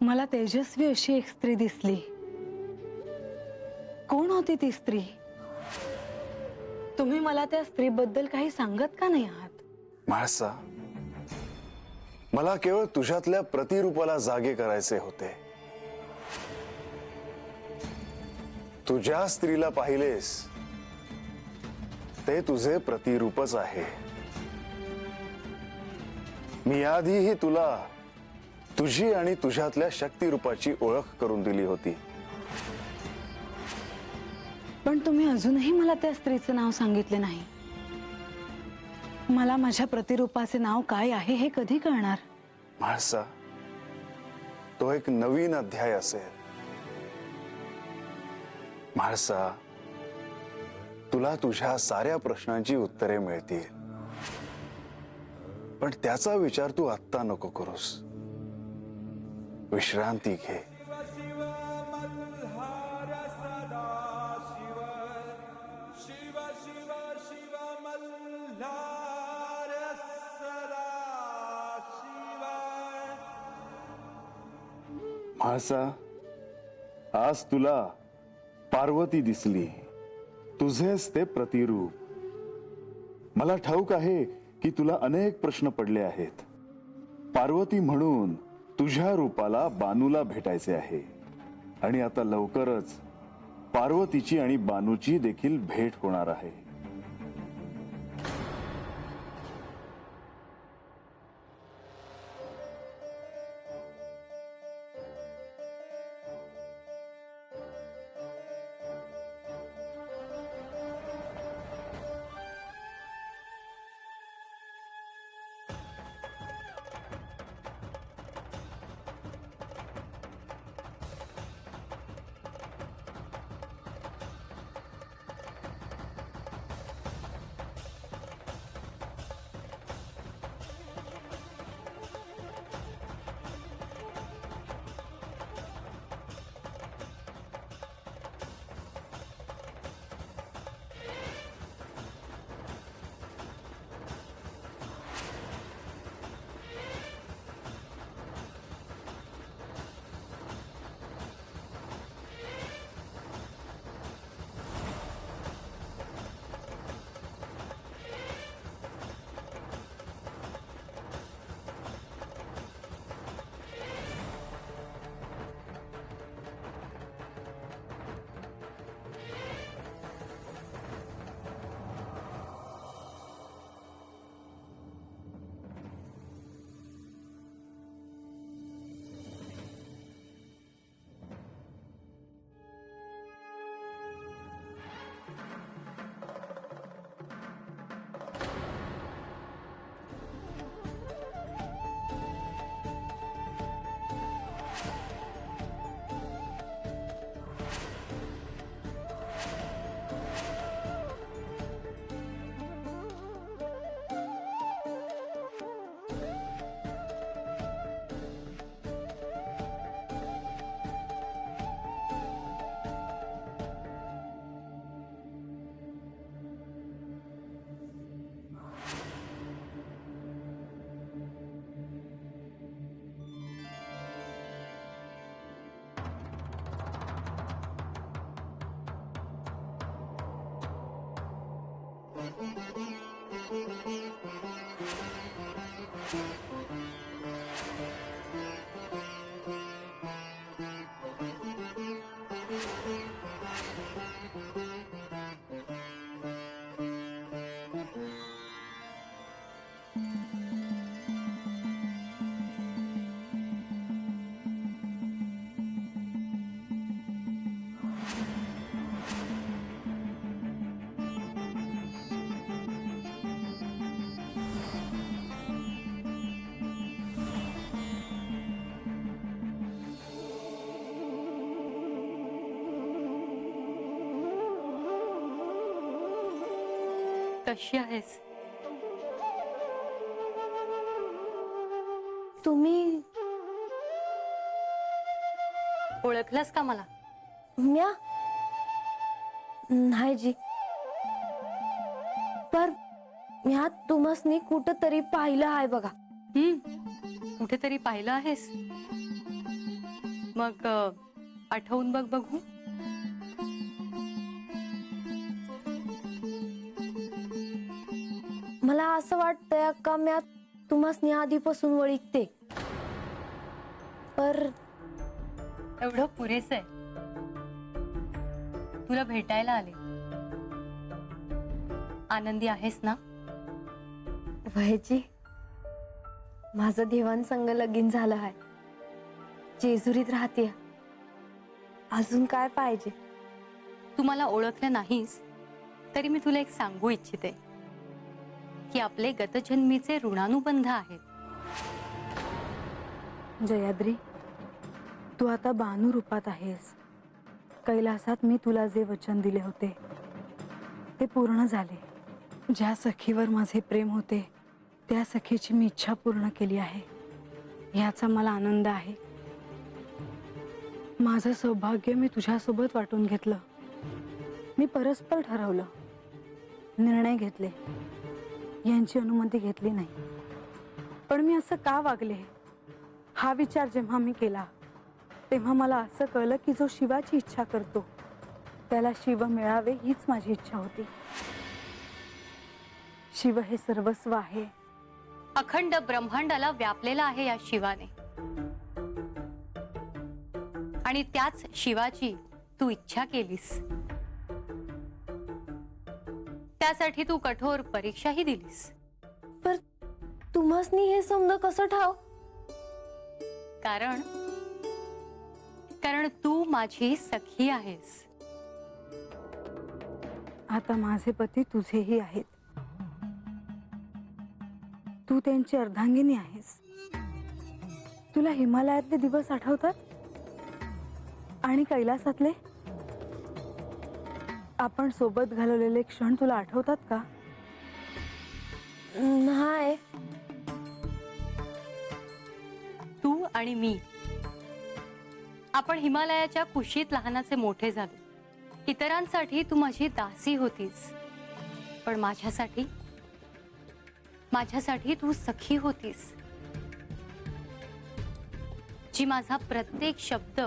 मला तेजस्वी अशी एक स्त्री दिसली। कोण होती ती स्त्री? तुम्ही मला त्या स्त्रीबद्दल काही सांगत का नाही आहात? म्हाळसा, मला केवळ तुझ्यातल्या प्रतिरूपाला जागे करायचे होते। तू ज्या स्त्रीला पाहिलेस ते तुझे प्रतिरूपच आहे। मी आधीही तुला तुझी आणि तुझ्यातल्या शक्तिरूपाची ओळख करून दिली होती। पण तुम्ही अजूनही मला त्या स्त्रीचं नाव सांगितले नाही। मला माझ्या प्रतिरूपाचे नाव काय आहे हे कधी कळणार? म्हाळसा, तो एक नवीन अध्याय असेल। म्हाळसा, तुला तुझ्या साऱ्या प्रश्नांची उत्तरे मिळतील, पण त्याचा विचार तू आत्ता नको करूस। विश्रांती घे। म्हाळसा, आज तुला पार्वती दिसली, तुझेच ते प्रतिरूप। मला ठाऊक आहे की तुला अनेक प्रश्न पडले आहेत। पार्वती म्हणून तुझ्या रूपाला बानूला भेटायचे आहे, आणि आता लवकरच पार्वतीची आणि बानूची देखील भेट होणार आहे। कशी आहेस? तुम्ही ओळखलंस का मला? म्या नाही जी, पर म्या तुम्हासनी कुठंतरी पाहिलं आहे बघा। कुठेतरी पाहिलं आहेस? मग आठवून बघ बघू. मला असं वाटतंय का म्या तुम्हासनी आधीपासून ओळखते. पर एवढं पुरेसं आहे. तुला भेटायला आले. आनंदी आहेस ना? व्हायची माझं देवांसंग लगीन झालं आहे. जेजुरीत राहते. अजून काय पाहिजे? तू मला ओळखलं नाहीस तरी मी तुला एक सांगू इच्छिते की आपले गतजन्मीचे ऋणानुबंध आहेत. जयाद्री, तू आता बानू रूपात आहेस. कैलासात मी तुला जे वचन दिले होते ते पूर्ण झाले. ज्या सखीवर माझे प्रेम होते त्या सखीची मी इच्छा पूर्ण केली आहे. याचा मला आनंद आहे. माझं सौभाग्य मी तुझ्यासोबत वाटून घेतलं. मी परस्पर ठरवलं, निर्णय घेतले, यांची अनुमती घेतली नाही. पण मी असं का वागले हा विचार जेव्हा मी केला तेव्हा मला असं कळलं की जो शिवाची इच्छा करतो त्याला शिव मिळावे हीच माझी इच्छा होती. शिव हे सर्वस्व आहे. अखंड ब्रह्मांडाला व्यापलेला आहे या शिवाने. आणि त्याच शिवाची तू इच्छा केलीस. त्यासाठी तू कठोर परीक्षाही दिलीस. पर तुम्हासनी हे समज कसं ठाव? कारण तू माझी सखी आहेस. आता माझे पती तुझेही आहेत. तू त्यांची अर्धांगिनी आहेस. तुला हिमालयातले दिवस आठवतात आणि कैलासातले आपण सोबत घालवलेले क्षण तुला आठवतात का? नाही. तू आणि मी आपण हिमालयाच्या कुशीत लहानाचे मोठे झालो. इतरांसाठी तू माझी दासी होतीस पण माझ्यासाठी तू सखी होतीस जी माझा प्रत्येक शब्द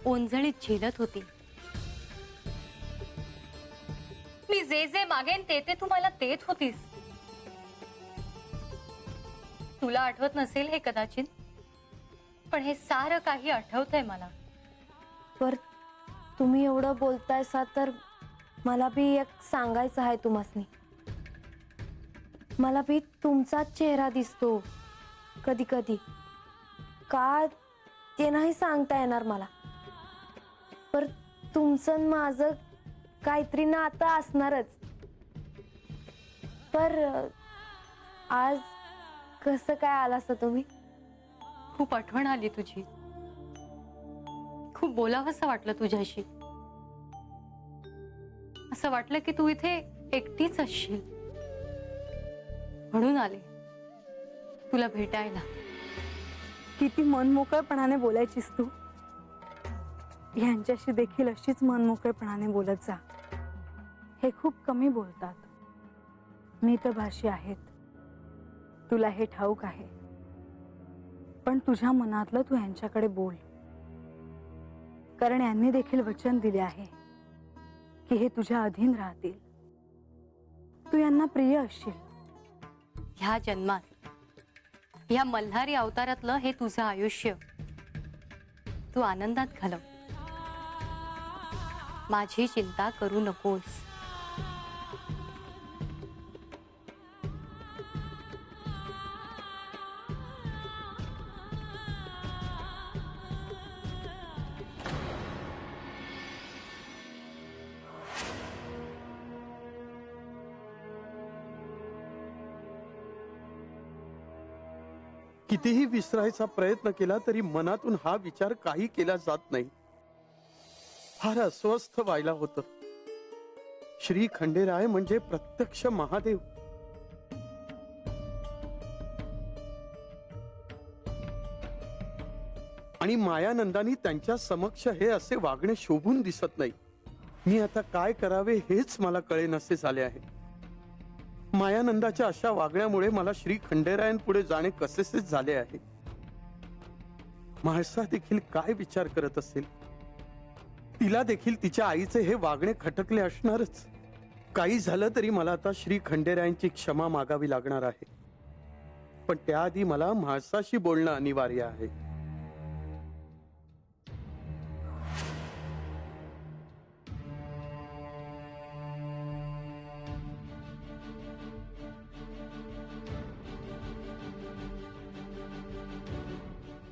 ओंजळीत झेलत होती. मी जे जे मागेन ते तू मला देत होतीस. तुला आठवत नसेल हे कदाचित, पण हे सारं काही आठवतंय मला. पर तुम्ही एवढं बोलतायसा तर मला बी एक सांगायचं आहे तुम्हासनी. मला बी तुमचाच चेहरा दिसतो कधी कधी. का ते नाही सांगता येणार मला. पर तुमचं आणि माझं काहीतरी नातं असणारच. पर आज कसं काय आलासा तुम्ही? खूप आठवण आली तुझी. खूप बोलावंसं वाटलं तुझ्याशी. असं वाटलं की तू इथे एकटीच असशील म्हणून आले तुला भेटायला. किती मनमोकळपणाने बोलायचीस तू. यांच्याशी देखील अशीच मनमोकळपणाने बोलत जा. हे खूप कमी बोलतात. मितभाषी आहेत. तुला हे ठाऊक आहे. पण तुझ्या मनातलं तू यांच्याकडे बोल. कारण यांनी देखील वचन दिले आहे की हे तुझ्या अधीन राहतील. तू यांना प्रिय असशील. ह्या जन्मात ह्या मल्हारी अवतारातलं हे तुझं आयुष्य तू आनंदात घालव. माझी चिंता करू नकोस. कितीही विसरायचा प्रयत्न केला तरी मनातून हा विचार काही केला जात नाही. फार अस्वस्थ व्हायला होतं. श्री खंडेराय म्हणजे प्रत्यक्ष महादेव. आणि मायानंदानी त्यांच्या समक्ष हे असे वागणे शोभून दिसत नाही. मी आता काय करावे हेच मला कळेनासे झाले आहे. मायानंदाच्या अशा वागण्यामुळे मला श्री खंडेरायांपुढे जाणे कसेसेच झाले आहे. म्हाळसा देखील काय विचार करत असेल. तिला देखील तिच्या आईचे हे वागणे खटकले असणारच. काही झालं तरी मला आता श्री खंडेरायांची क्षमा मागावी लागणार आहे. पण त्याआधी मला म्हाळसाशी बोलणं अनिवार्य आहे.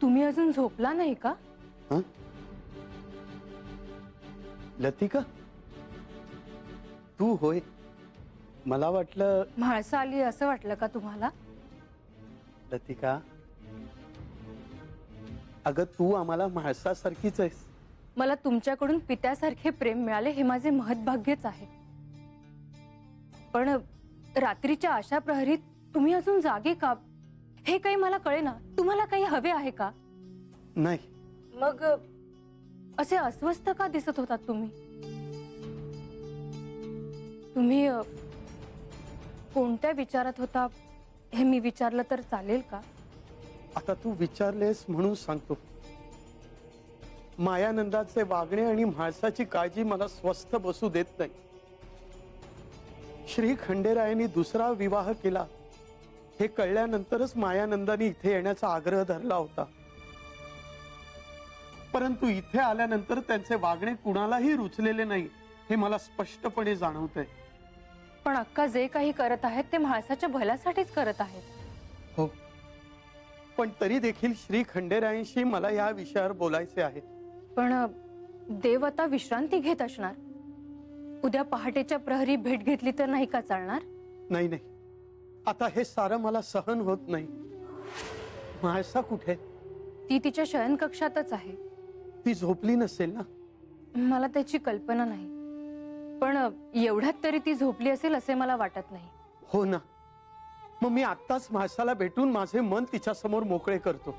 तुम्ही अजून झोपला नाही का? हं? लतिका, तू होय. मला वाटलं. म्हाळसा आली असं वाटलं का तुम्हाला? लतिका, अगं तू आम्हाला म्हाळसासारखीच आहेस. मला तुमच्याकडून पित्यासारखे प्रेम मिळाले हे माझे महत्भाग्यच आहे. पण रात्रीच्या अशा प्रहरीत तुम्ही अजून जागे का हे काही मला कळेना. तुम्हाला काही हवे आहे का? नाही. मग असे अस्वस्थ का दिसत होतात तुम्ही? तुम्ही कोणत्या विचारात होता हे मी विचारलं तर चालेल का? आता तू विचारलेस म्हणून सांगतो. मायानंदाचे वागणे आणि म्हाळसाची काळजी मला स्वस्थ बसू देत नाही. श्री खंडेरायांनी दुसरा विवाह केला हे कळल्यानंतरच मायानंदाने इथे येण्याचा आग्रह धरला होता. परंतु इथे आल्यानंतर त्यांचे वागणे कुणालाही रुचलेले नाही हे मला स्पष्टपणे जाणवतंय. पण अक्का जे काही करत आहेत ते म्हाळसाच्या भल्यासाठीच करत आहेत. हो, पण तरी देखील श्री खंडेरायांशी मला या विषयावर बोलायचे आहे. पण देव आता विश्रांती घेत असणार. उद्या पहाटेच्या प्रहरी भेट घेतली तर नाही का चालणार? नाही नाही, आता हे सारं मला सहन होत नाही. म्हाळसा कुठे? ती तिच्या शयनकक्षातच आहे. ती झोपली नसेल ना? मला त्याची कल्पना नाही, पण एवढ्यात तरी ती झोपली असेल असे मला वाटत नाही. हो ना, मग मी आत्ताच म्हाळसाला भेटून माझे मन तिच्या समोर मोकळे करतो.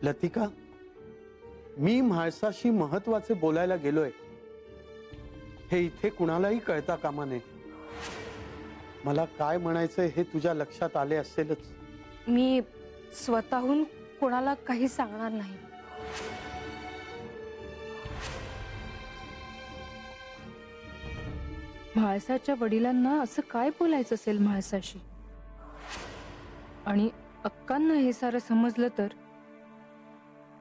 लतिका, मी म्हाळसाशी महत्वाचे बोलायला गेलोय हे इथे कुणालाही कळता कामा नये. मला काय म्हणायचंय हे तुझ्या लक्षात आले असेलच. मी स्वतःहून कोणाला काही सांगणार नाही. म्हाळसाच्या वडिलांना असं काय बोलायचं असेल म्हाळसाशी? आणि अक्कांना हे सारं समजलं तर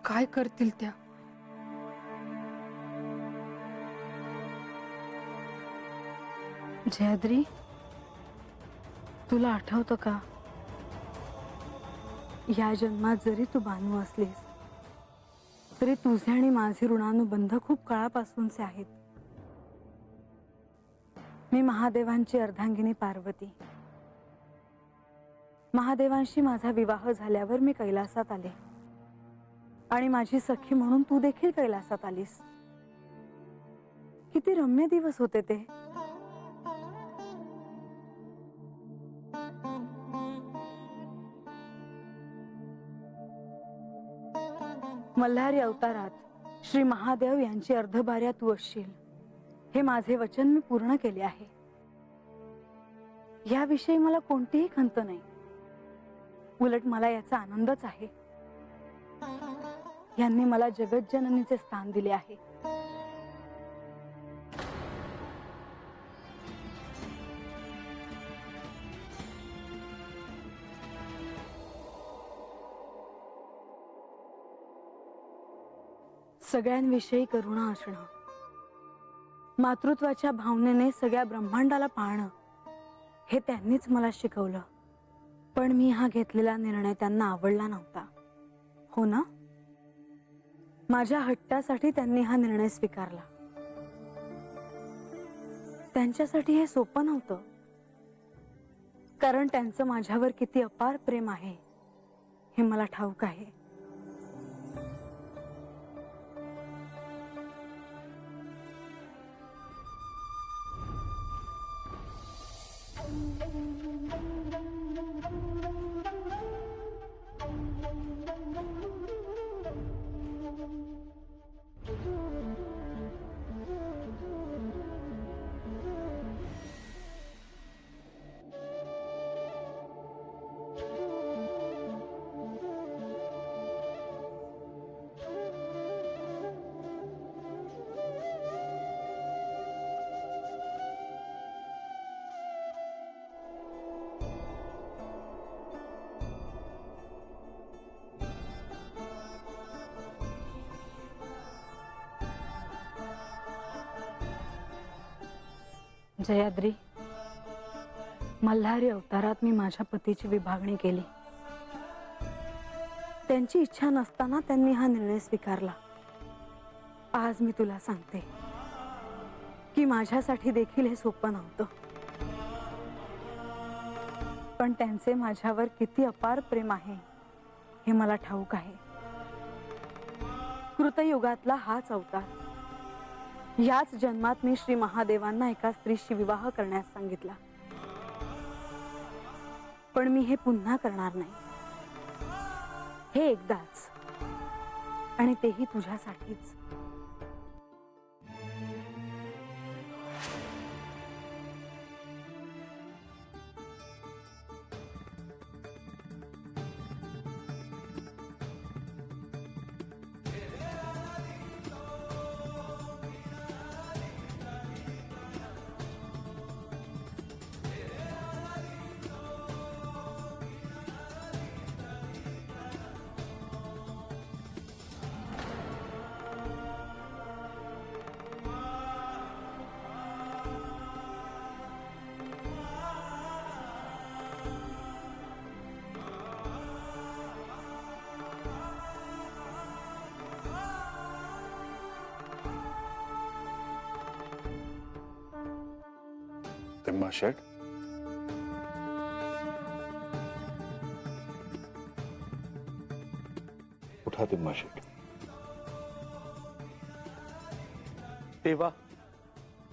काय करतील त्या? जयाद्री, तुला आठवतं का, या जन्मात जरी तू बानू असलीस तरी तुझे आणि माझे ऋणानुबंध खूप काळापासूनचे आहेत. मी महादेवांची अर्धांगिनी पार्वती. महादेवांशी माझा विवाह झाल्यावर मी कैलासात आले आणि माझी सखी म्हणून तू देखील कैलासात आलीस. किती रम्य दिवस होते ते. मल्हारी अवतारात श्री महादेव यांची अर्धभार्या तू असशील हे माझे वचन मी पूर्ण केले आहे. याविषयी मला कोणतीही खंत नाही. उलट मला याचा आनंदच आहे. यांनी मला जगज्जननीचे स्थान दिले आहे. सगळ्यांविषयी करुणा असणं, मातृत्वाच्या भावनेने सगळ्या ब्रह्मांडाला पाहणं हे त्यांनीच मला शिकवलं. पण मी हा घेतलेला निर्णय त्यांना आवडला नव्हता, हो ना? माझ्या हट्टासाठी त्यांनी हा निर्णय स्वीकारला. त्यांच्यासाठी हे सोपं नव्हतं, कारण त्यांचं माझ्यावर किती अपार प्रेम आहे हे मला ठाऊक आहे. जयाद्री, मल्हारी अवतारात मी माझ्या पतीची विभागणी केली. त्यांची इच्छा नसताना त्यांनी हा निर्णय स्वीकारला. आज मी तुला सांगते की माझ्यासाठी देखील हे सोपं नव्हतं. पण त्यांचे माझ्यावर किती अपार प्रेम आहे हे मला ठाऊक आहे. कृतयुगातला हाच अवतार. याच जन्मात मी श्री महादेवांना एका स्त्रीशी विवाह करण्यास सांगितला. पण मी हे पुन्हा करणार नाही. हे एकदाच, आणि तेही तुझ्यासाठीच. तिम्मा शेठ, उठा तिम्मा शेठ. तेव्हा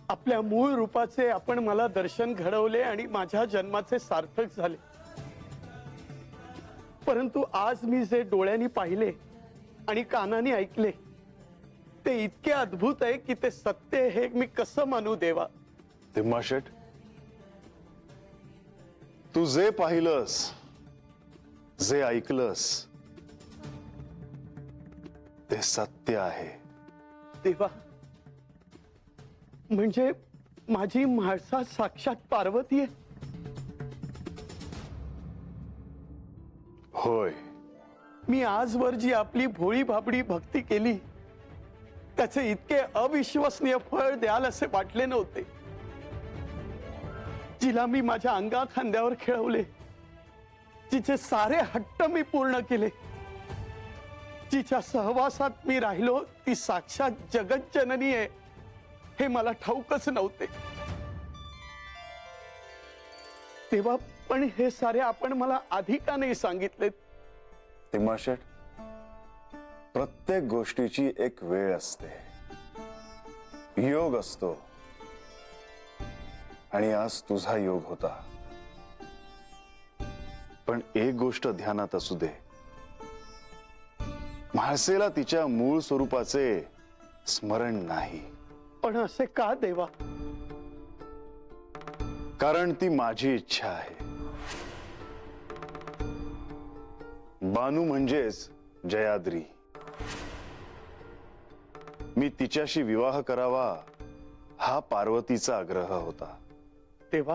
आपल्या मूळ रूपाचे आपण मला दर्शन घडवले आणि माझ्या जन्माचे सार्थक झाले. परंतु आज मी जे डोळ्यांनी पाहिले आणि कानाने ऐकले ते इतके अद्भुत आहे की ते सत्य हे मी कसं मानू देवा. तिम्मा शेठ, तू जे पाहिलंस, जे ऐकलंस ते सत्य आहे. देवा, म्हणजे माझी म्हाळसा साक्षात पार्वती आहे. होय. मी आजवर जी आपली भोळी भाबडी भक्ती केली त्याचे इतके अविश्वसनीय फळ द्याल असे वाटले नव्हते. जिला मी माझ्या अंगा खांद्यावर खेळवले, जिचे सारे हट्ट मी पूर्ण केले, जिच्या सहवासात मी राहिलो, ती साक्षात जगज्जननी आहे हे मला ठाऊकच नव्हते. तेव्हा पण हे सारे आपण मला आधी का नाही सांगितले? तिम्मा शेठ, प्रत्येक गोष्टीची एक वेळ असते, योग असतो, आणि आज तुझा योग होता. पण एक गोष्ट ध्यानात असू दे, म्हाळसेला तिच्या मूळ स्वरूपाचे स्मरण नाही. पण असे का देवा? कारण ती माझी इच्छा आहे. बानू म्हणजेच जयाद्री. मी तिच्याशी विवाह करावा हा पार्वतीचा आग्रह होता. तेव्हा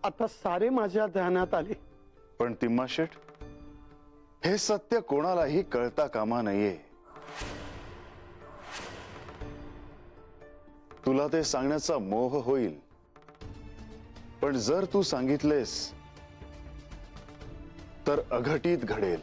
आता सारे माझ्या ध्यानात आले. पण तिम्मा शेठ, हे सत्य कोणालाही कळता कामा नये. तुला ते सांगण्याचा मोह होईल, पण जर तू सांगितलेस तर अघटित घडेल.